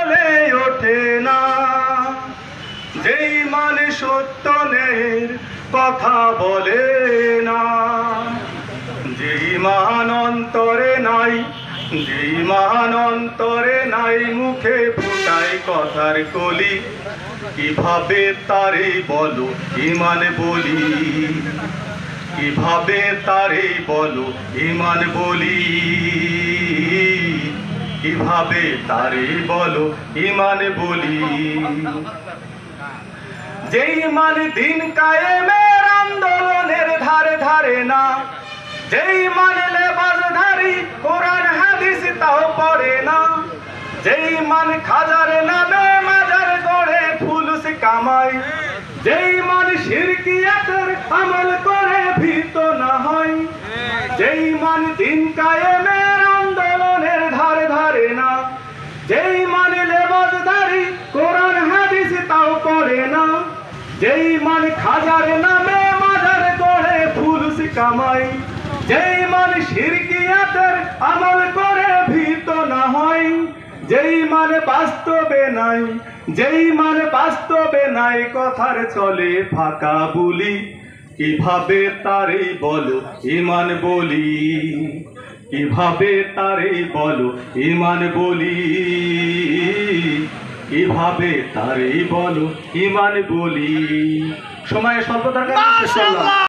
বলে ওঠে না। যেই মানে সত্যনের কথা বলে না, যেই মান অন্তরে নাই, যেই মান অন্তরে নাই, মুখে ফুটায় কথার কলি, কিভাবে তারে বলো ইমান বলি, কিভাবে তারে বলো ইমান বলি, কিভাবে তারে বলো ইমান বলি। যেই মান দিন কায়েমের আন্দোলনের ধারে ধারে না, যেই মানে লেবাসধারী কোরআন হাদিস তাও পড়ে না, যেই মান খাজার নামে মাজার গড়ে ফুলুস কামাই, যেই মান শিরকিয়াতের আমল করে ভীত না হয়, যেই মান দিন কায়েমের আন্দোলনের ধারে ধারে না, যেই মানে লেবাসধারী কোরআন হাদিস তাও পড়ে না, যেই মান খাজার নামে মাজার গড়ে ফুলুস কামাই, যেই মান শিরকিয়াতের আমল করে ভীত না হয়, যেই মান বাস্তবে নাই, যেই মান বাস্তবে নাই, কথার চলে ফাঁকা বুলি, কিভাবে তারে বলো ইমান বলি, কিভাবে তারে বলো ইমান বলি, কিভাবে তারে বলো ইমান বলি। সময় স্বল্প দরকার।